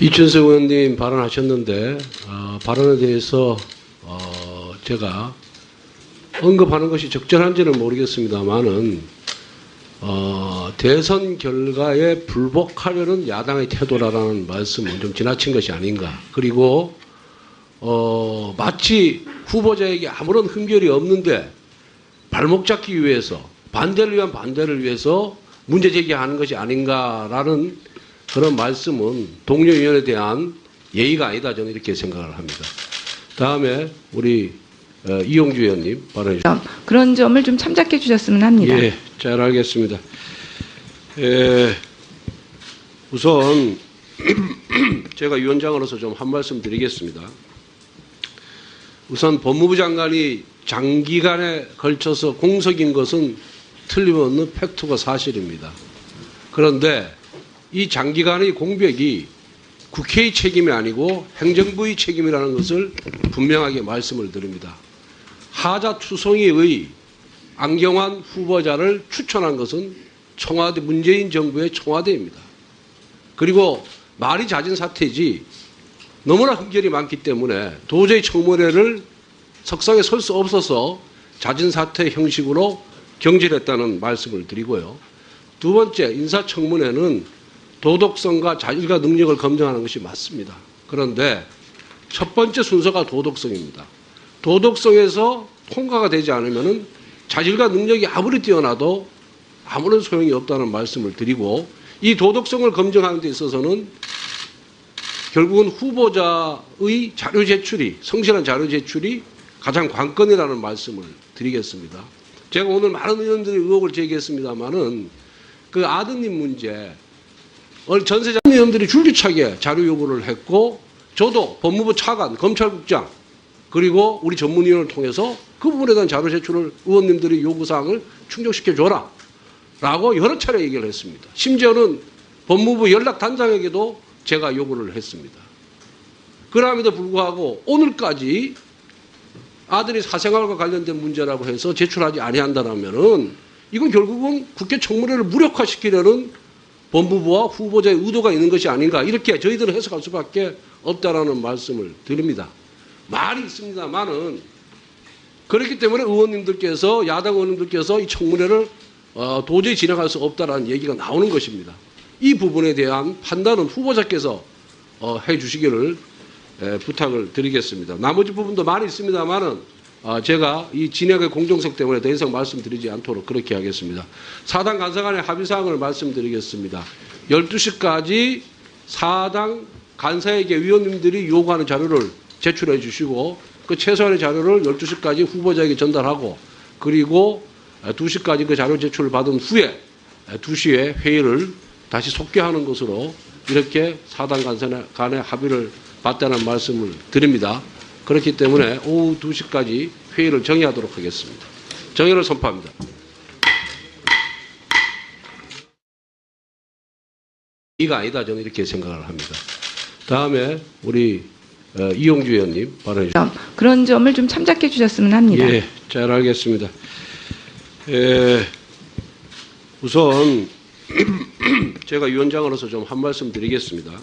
이춘석 의원님 발언하셨는데 발언에 대해서 제가 언급하는 것이 적절한지는 모르겠습니다만은 대선 결과에 불복하려는 야당의 태도라는 말씀은 좀 지나친 것이 아닌가. 그리고 마치 후보자에게 아무런 흠결이 없는데 발목 잡기 위해서 반대를 위한 반대를 위해서 문제 제기하는 것이 아닌가라는 그런 말씀은 동료 의원에 대한 예의가 아니다, 저는 이렇게 생각을 합니다. 다음에 우리 이용주 의원님 발언해 주십시오. 그런 점을 좀 참작해 주셨으면 합니다. 예, 잘 알겠습니다. 우선 제가 위원장으로서 좀 한 말씀 드리겠습니다. 우선 법무부 장관이 장기간에 걸쳐서 공석인 것은 틀림없는 팩트가 사실입니다. 그런데 이 장기간의 공백이 국회의 책임이 아니고 행정부의 책임이라는 것을 분명하게 말씀을 드립니다. 하자투성이의 안경환 후보자를 추천한 것은 청와대, 문재인 정부의 청와대입니다. 그리고 말이 잦은 사태지 너무나 흠결이 많기 때문에 도저히 청문회를 석상에 설 수 없어서 잦은 사태 형식으로 경질했다는 말씀을 드리고요. 두 번째, 인사청문회는 도덕성과 자질과 능력을 검증하는 것이 맞습니다. 그런데 첫 번째 순서가 도덕성입니다. 도덕성에서 통과가 되지 않으면 자질과 능력이 아무리 뛰어나도 아무런 소용이 없다는 말씀을 드리고, 이 도덕성을 검증하는 데 있어서는 결국은 후보자의 자료 제출이, 성실한 자료 제출이 가장 관건이라는 말씀을 드리겠습니다. 제가 오늘 많은 의원들이 의혹을 제기했습니다마는 그 아드님 문제, 전세자 의원들이 줄기차게 자료 요구를 했고, 저도 법무부 차관, 검찰국장, 그리고 우리 전문위원을 통해서 그 부분에 대한 자료 제출을 의원님들의 요구사항을 충족시켜줘라 라고 여러 차례 얘기를 했습니다. 심지어는 법무부 연락단장에게도 제가 요구를 했습니다. 그럼에도 불구하고 오늘까지 아들이 사생활과 관련된 문제라고 해서 제출하지 아니한다면은 이건 결국은 국회 청문회를 무력화시키려는 법무부와 후보자의 의도가 있는 것이 아닌가, 이렇게 저희들은 해석할 수밖에 없다라는 말씀을 드립니다. 말이 있습니다만은 그렇기 때문에 의원님들께서, 야당 의원님들께서 이 청문회를 도저히 진행할 수 없다라는 얘기가 나오는 것입니다. 이 부분에 대한 판단은 후보자께서 해 주시기를 부탁을 드리겠습니다. 나머지 부분도 많이 있습니다만은 제가 이 진행의 공정성 때문에 더 이상 말씀드리지 않도록 그렇게 하겠습니다. 사당 간사 간의 합의사항을 말씀드리겠습니다. 12시까지 사당 간사에게 위원님들이 요구하는 자료를 제출해 주시고, 그 최소한의 자료를 12시까지 후보자에게 전달하고, 그리고 2시까지 그 자료 제출을 받은 후에 2시에 회의를 다시 속개하는 것으로 이렇게 사당 간사 간의 합의를 봤다는 말씀을 드립니다. 그렇기 때문에 오후 2시까지 회의를 정의하도록 하겠습니다. 정의를 선포합니다. 이가 아니다, 저는 이렇게 생각을 합니다. 다음에 우리 이용주 의원님 발언해 주십시오. 그런 점을 좀 참작해 주셨으면 합니다. 예, 잘 알겠습니다. 우선 제가 위원장으로서 좀 한 말씀 드리겠습니다.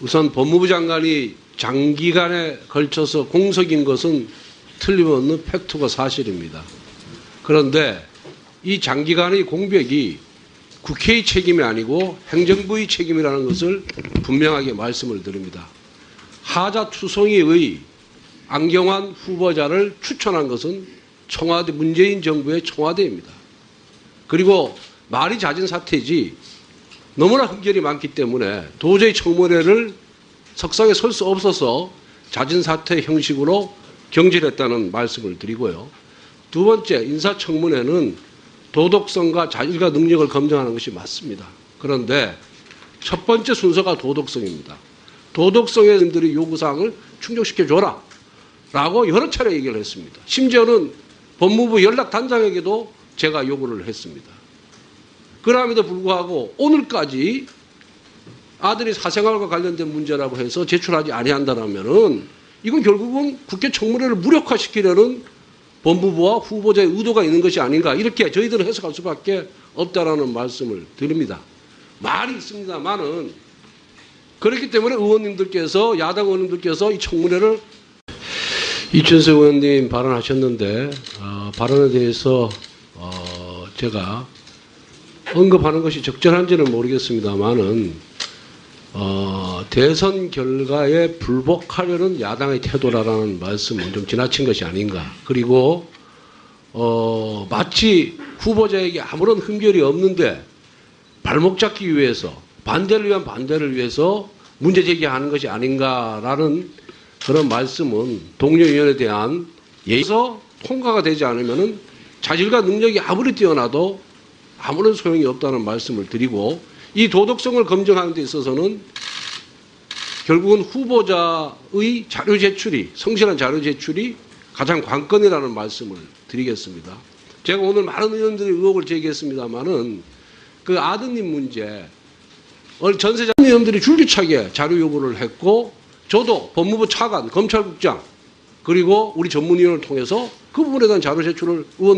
우선 법무부 장관이 장기간에 걸쳐서 공석인 것은 틀림없는 팩트가 사실입니다. 그런데 이 장기간의 공백이 국회의 책임이 아니고 행정부의 책임이라는 것을 분명하게 말씀을 드립니다. 하자투성이의 안경환 후보자를 추천한 것은 청와대, 문재인 정부의 청와대입니다. 그리고 말이 잦은 사태지 너무나 흠결이 많기 때문에 도저히 청문회를 석상에 설 수 없어서 잦은 사태 형식으로 경질했다는 말씀을 드리고요. 두 번째, 인사청문회는 도덕성과 자질과 능력을 검증하는 것이 맞습니다. 그런데 첫 번째 순서가 도덕성입니다. 도덕성에 님들이 요구사항을 충족시켜줘라 라고 여러 차례 얘기를 했습니다. 심지어는 법무부 연락단장에게도 제가 요구를 했습니다. 그럼에도 불구하고 오늘까지 아들이 사생활과 관련된 문제라고 해서 제출하지 아니한다면은 이건 결국은 국회 청문회를 무력화시키려는 법무부와 후보자의 의도가 있는 것이 아닌가, 이렇게 저희들은 해석할 수밖에 없다라는 말씀을 드립니다. 말이 있습니다만은 그렇기 때문에 의원님들께서 야당 의원님들께서 이 청문회를 이춘석 의원님 발언하셨는데 발언에 대해서 제가 언급하는 것이 적절한지는 모르겠습니다만은 대선 결과에 불복하려는 야당의 태도라는 말씀은 좀 지나친 것이 아닌가. 그리고 마치 후보자에게 아무런 흠결이 없는데 발목 잡기 위해서 반대를 위한 반대를 위해서 문제 제기하는 것이 아닌가라는 그런 말씀은 동료 의원에 대한 예에서 통과가 되지 않으면은 자질과 능력이 아무리 뛰어나도 아무런 소용이 없다는 말씀을 드리고 이 도덕성을 검증하는 데 있어서는 결국은 후보자의 자료 제출이 성실한 자료 제출이 가장 관건이라는 말씀을 드리겠습니다. 제가 오늘 많은 의원들이 의혹을 제기했습니다마는 그 아드님 문제 전세자 의원들이 줄기차게 자료 요구를 했고 저도 법무부 차관, 검찰국장 그리고 우리 전문위원을 통해서 그 부분에 대한 자료 제출을 의원